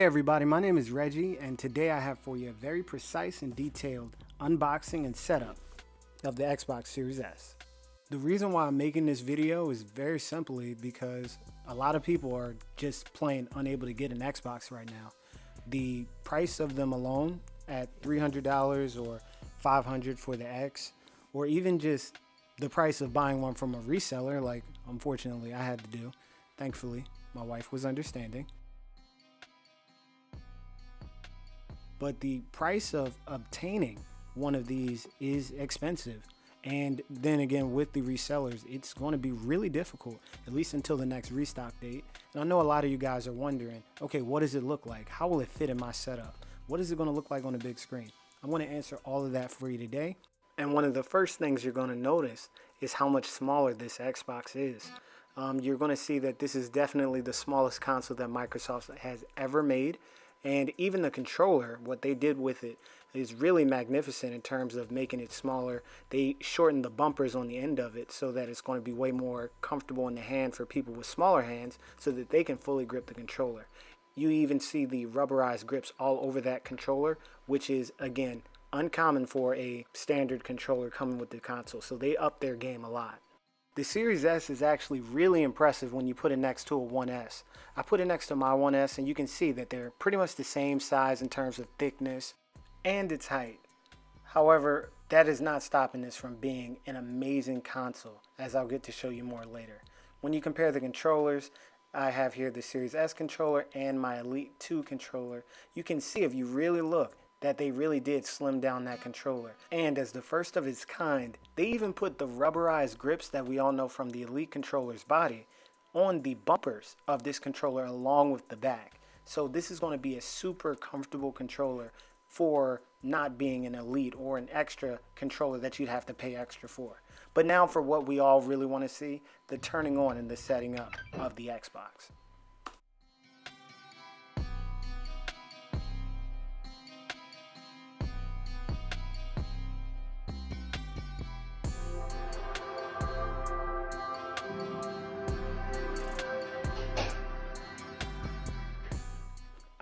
Hey everybody, my name is Reggie, and today I have for you a very precise and detailed unboxing and setup of the Xbox Series S. The reason why I'm making this video is very simply because a lot of people are just plain unable to get an Xbox right now. The price of them alone at $300 or $500 for the X, or even just the price of buying one from a reseller, like unfortunately I had to do. Thankfully, my wife was understanding. But the price of obtaining one of these is expensive. And then again, with the resellers, it's going to be really difficult, at least until the next restock date. And I know a lot of you guys are wondering, okay, what does it look like? How will it fit in my setup? What is it going to look like on the big screen? I'm going to answer all of that for you today. And one of the first things you're going to notice is how much smaller this Xbox is. You're going to see that this is definitely the smallest console that Microsoft has ever made. And even the controller, what they did with it is really magnificent in terms of making it smaller. They shortened the bumpers on the end of it so that it's going to be way more comfortable in the hand for people with smaller hands so that they can fully grip the controller. You even see the rubberized grips all over that controller, which is, again, uncommon for a standard controller coming with the console. So they upped their game a lot. The Series S is actually really impressive when you put it next to a 1S. I put it next to my 1S and you can see that they're pretty much the same size in terms of thickness and its height. However, that is not stopping this from being an amazing console, as I'll get to show you more later. When you compare the controllers, I have here the Series S controller and my Elite 2 controller. You can see if you really look that they really did slim down that controller. And as the first of its kind, they even put the rubberized grips that we all know from the Elite controller's body on the bumpers of this controller along with the back. So this is going to be a super comfortable controller for not being an Elite or an extra controller that you'd have to pay extra for. But now for what we all really want to see, the turning on and the setting up of the Xbox.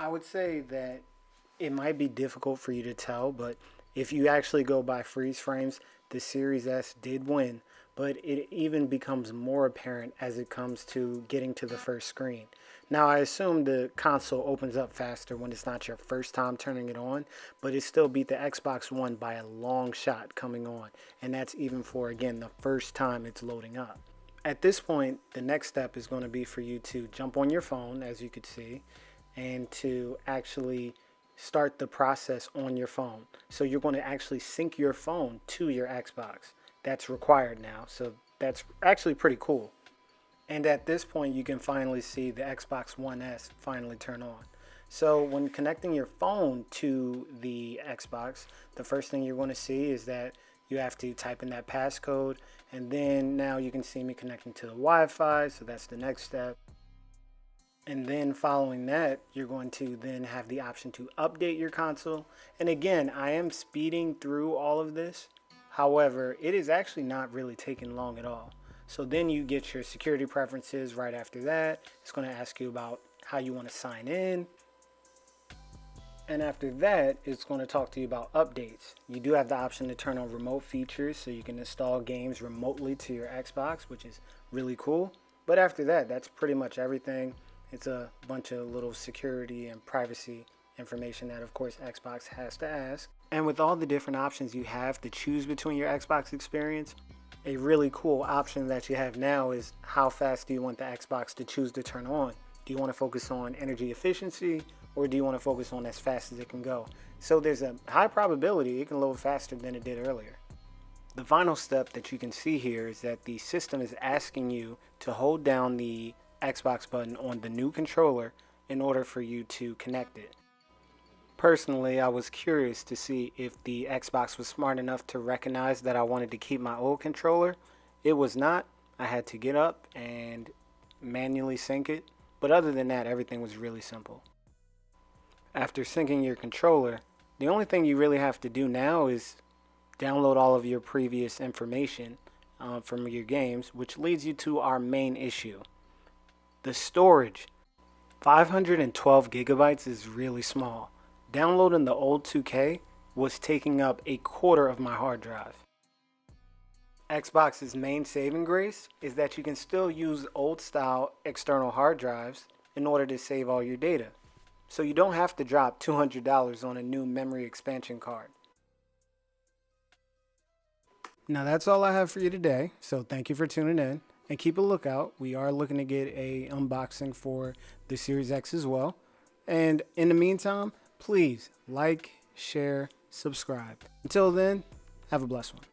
I would say that it might be difficult for you to tell, but if you actually go by freeze frames, the Series S did win, but it even becomes more apparent as it comes to getting to the first screen. Now, I assume the console opens up faster when it's not your first time turning it on, but it still beat the Xbox One by a long shot coming on, and that's even for, again, the first time it's loading up. At this point, the next step is going to be for you to jump on your phone, as you could see, and to actually start the process on your phone. So you're going to actually sync your phone to your Xbox. That's required now, so that's actually pretty cool. And at this point, you can finally see the Xbox One S finally turn on. So when connecting your phone to the Xbox, the first thing you're going to see is that you have to type in that passcode, and then now you can see me connecting to the Wi-Fi, so that's the next step. And then following that, you're going to then have the option to update your console. And again, I am speeding through all of this. However, it is actually not really taking long at all. So then you get your security preferences right after that. It's going to ask you about how you want to sign in. And after that, it's going to talk to you about updates. You do have the option to turn on remote features so you can install games remotely to your Xbox, which is really cool. But after that, that's pretty much everything. It's a bunch of little security and privacy information that, of course, Xbox has to ask. And with all the different options you have to choose between your Xbox experience, a really cool option that you have now is how fast do you want the Xbox to choose to turn on? Do you want to focus on energy efficiency, or do you want to focus on as fast as it can go? So there's a high probability it can load faster than it did earlier. The final step that you can see here is that the system is asking you to hold down the Xbox button on the new controller in order for you to connect it. Personally, I was curious to see if the Xbox was smart enough to recognize that I wanted to keep my old controller. It was not. I had to get up and manually sync it, but other than that, everything was really simple. After syncing your controller, the only thing you really have to do now is download all of your previous information from your games, which leads you to our main issue. The storage. 512 gigabytes is really small. Downloading the old 2K was taking up a quarter of my hard drive. Xbox's main saving grace is that you can still use old style external hard drives in order to save all your data. So you don't have to drop $200 on a new memory expansion card. Now that's all I have for you today, so thank you for tuning in, and keep a lookout. We are looking to get a unboxing for the Series X as well. And in the meantime, please like, share, subscribe. Until then, have a blessed one.